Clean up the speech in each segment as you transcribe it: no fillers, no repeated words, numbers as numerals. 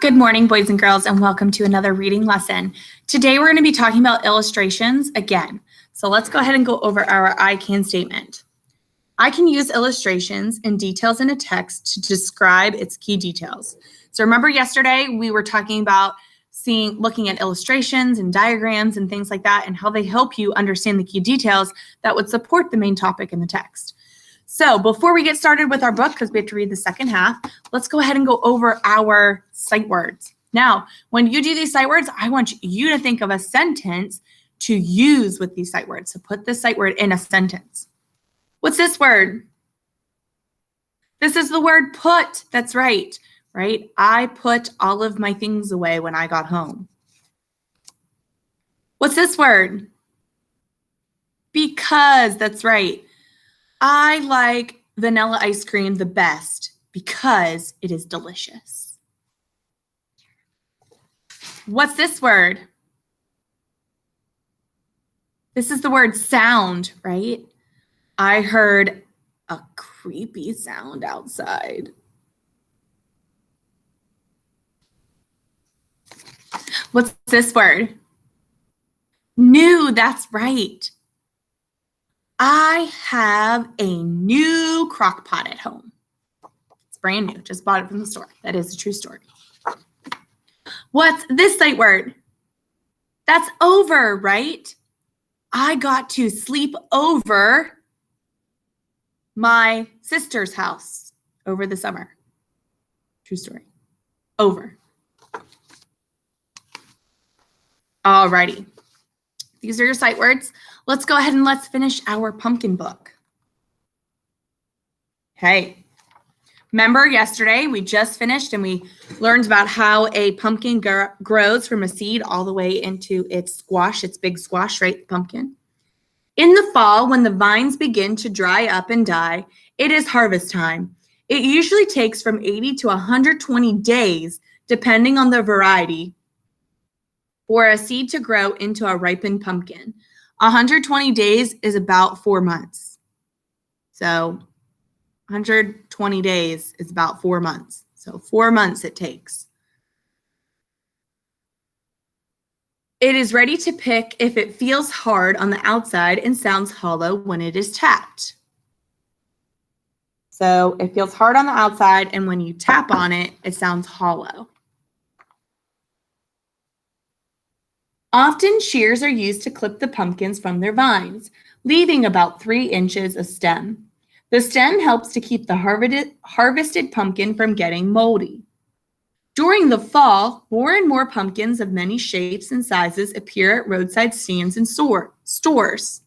Good morning, boys and girls, and welcome to another reading lesson. Today we're going to be talking about illustrations again. So let's go ahead and go over our I can statement. I can use illustrations and details in a text to describe its key details. So remember yesterday we were talking about looking at illustrations and diagrams and things like that and how they help you understand the key details that would support the main topic in the text. So before we get started with our book, because we have to read the second half, let's go ahead and go over our sight words. Now, when you do these sight words, I want you to think of a sentence to use with these sight words. So put this sight word in a sentence. What's this word? This is the word put. That's right? I put all of my things away when I got home. What's this word? Because. That's right. I like vanilla ice cream the best because it is delicious. What's this word? This is the word sound, right? I heard a creepy sound outside. What's this word? New, that's right. I have a new crock pot at home. It's brand new, just bought it from the store. That is a true story. What's this sight word? That's over, right? I got to sleep over my sister's house over the summer. True story. Over. Alrighty. These are your sight words. Let's go ahead and let's finish our pumpkin book. Okay. Remember yesterday we just finished and we learned about how a pumpkin grows from a seed all the way into its squash, its big squash, right? The pumpkin. In the fall, when the vines begin to dry up and die, it is harvest time. It usually takes from 80 to 120 days, depending on the variety, for a seed to grow into a ripened pumpkin. 120 days is about 4 months. So 120 days is about 4 months. So 4 months it takes. It is ready to pick if it feels hard on the outside and sounds hollow when it is tapped. So it feels hard on the outside, and when you tap on it, it sounds hollow. Often shears are used to clip the pumpkins from their vines, leaving about 3 inches of stem. The stem helps to keep the harvested pumpkin from getting moldy. During the fall, more and more pumpkins of many shapes and sizes appear at roadside stands and stores.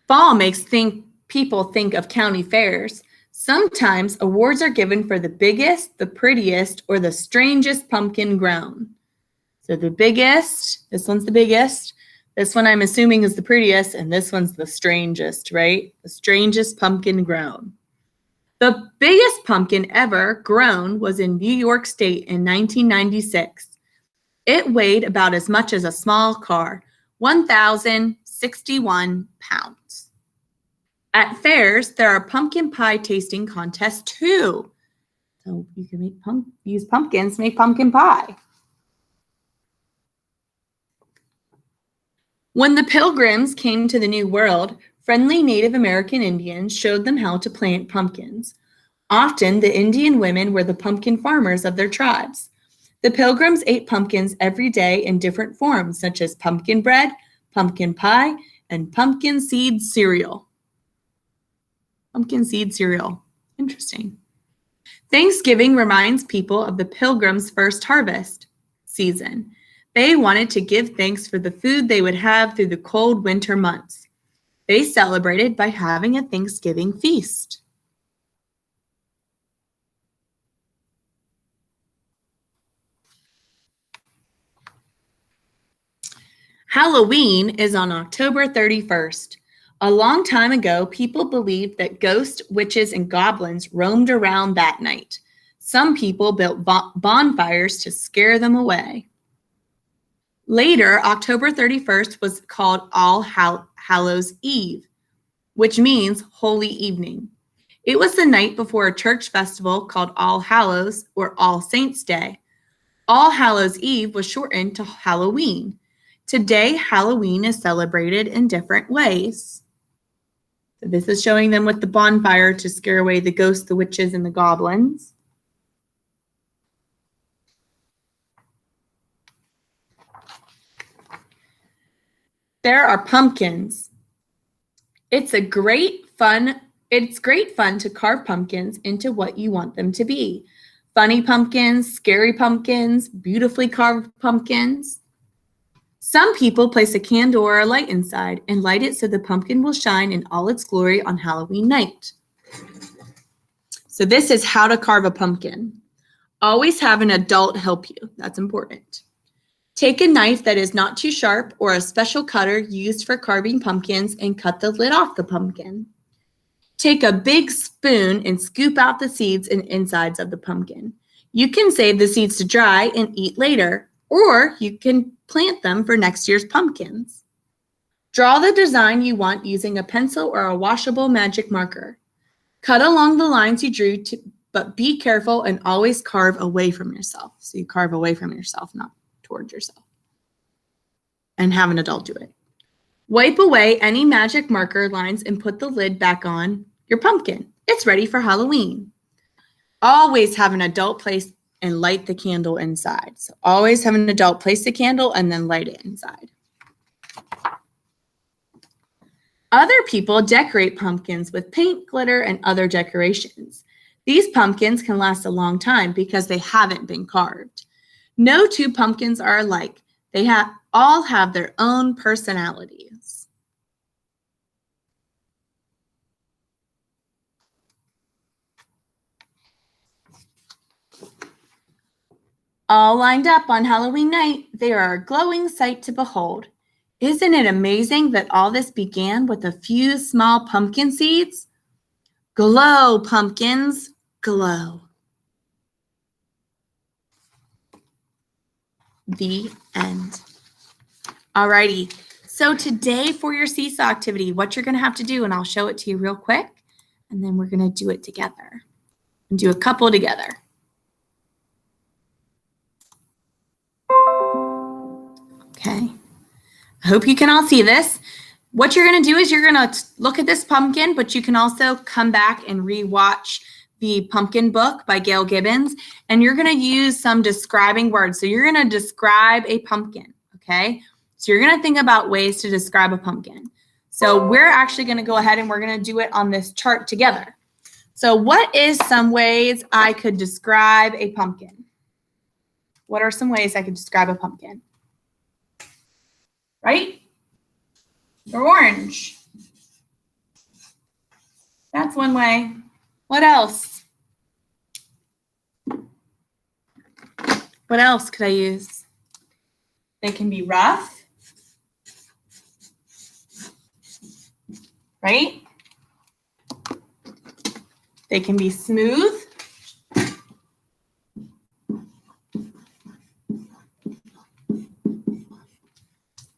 Fall makes people think of county fairs. Sometimes awards are given for the biggest, the prettiest, or the strangest pumpkin grown. So the biggest, this one's the biggest. This one I'm assuming is the prettiest, and this one's the strangest, right? The strangest pumpkin grown. The biggest pumpkin ever grown was in New York State in 1996. It weighed about as much as a small car, 1,061 pounds. At fairs, there are pumpkin pie tasting contests too. So you can use pumpkins to make pumpkin pie. When the Pilgrims came to the New World, friendly Native American Indians showed them how to plant pumpkins. Often, the Indian women were the pumpkin farmers of their tribes. The Pilgrims ate pumpkins every day in different forms, such as pumpkin bread, pumpkin pie, and pumpkin seed cereal. Pumpkin seed cereal. Interesting. Thanksgiving reminds people of the Pilgrims' first harvest season. They wanted to give thanks for the food they would have through the cold winter months. They celebrated by having a Thanksgiving feast. Halloween is on October 31st. A long time ago, people believed that ghosts, witches, and goblins roamed around that night. Some people built bonfires to scare them away. Later, October 31st was called All Hallows Eve, which means holy evening. It was the night before a church festival called All Hallows or All Saints' Day. All Hallows Eve was shortened to Halloween. Today, Halloween is celebrated in different ways. So this is showing them with the bonfire to scare away the ghosts, the witches, and the goblins. There are pumpkins. It's great fun to carve pumpkins into what you want them to be. Funny pumpkins, scary pumpkins, beautifully carved pumpkins. Some people place a candle or a light inside and light it so the pumpkin will shine in all its glory on Halloween night. So this is how to carve a pumpkin. Always have an adult help you. That's important. Take a knife that is not too sharp or a special cutter used for carving pumpkins and cut the lid off the pumpkin. Take a big spoon and scoop out the seeds and insides of the pumpkin. You can save the seeds to dry and eat later, or you can plant them for next year's pumpkins. Draw the design you want using a pencil or a washable magic marker. Cut along the lines you drew, but be careful and always carve away from yourself. So you carve away from yourself, not towards yourself. And have an adult do it. Wipe away any magic marker lines and put the lid back on your pumpkin. It's ready for Halloween. Always have an adult place and light the candle inside. So always have an adult place the candle and then light it inside. Other people decorate pumpkins with paint, glitter, and other decorations. These pumpkins can last a long time because they haven't been carved. No two pumpkins are alike. They all have their own personalities. All lined up on Halloween night, they are a glowing sight to behold. Isn't it amazing that all this began with a few small pumpkin seeds? Glow, pumpkins, glow. The end. Alrighty, so today for your seesaw activity, what you're gonna have to do, and I'll show it to you real quick, and then we're gonna do it together and do a couple together. Okay, I hope you can all see this. What you're gonna do is you're gonna look at this pumpkin, but you can also come back and re-watch the Pumpkin Book by Gail Gibbons, and you're gonna use some describing words. So you're gonna describe a pumpkin, okay? So you're gonna think about ways to describe a pumpkin. So we're actually gonna go ahead and we're gonna do it on this chart together. So what is some ways I could describe a pumpkin? What are some ways I could describe a pumpkin? Right? Or orange. That's one way. What else? What else could I use? They can be rough. Right? They can be smooth.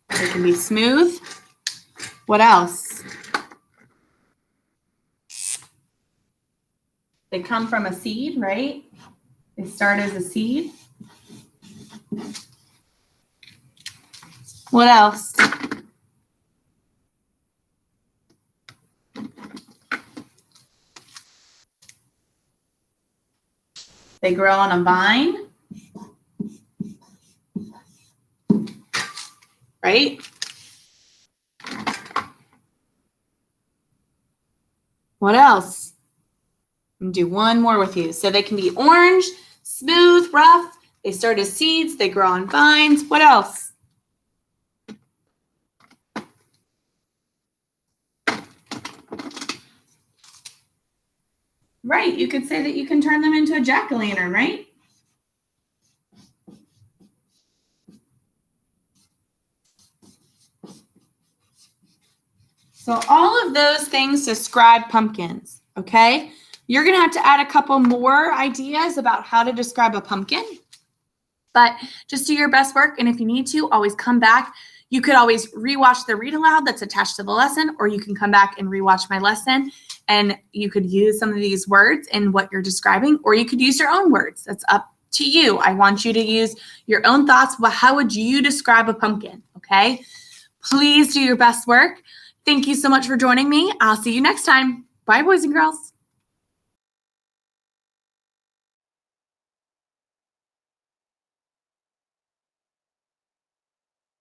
They can be smooth. What else? They come from a seed, right? They start as a seed. What else? They grow on a vine, right? What else? I'm gonna do one more with you. So they can be orange, smooth, rough. They start as seeds. They grow on vines. What else? Right, you could say that you can turn them into a jack-o'-lantern, right? So all of those things describe pumpkins, okay? You're gonna have to add a couple more ideas about how to describe a pumpkin, but just do your best work, and if you need to, always come back. You could always rewatch the read aloud that's attached to the lesson, or you can come back and rewatch my lesson and you could use some of these words in what you're describing, or you could use your own words. That's up to you. I want you to use your own thoughts. Well, how would you describe a pumpkin? Okay. Please do your best work. Thank you so much for joining me. I'll see you next time. Bye, boys and girls.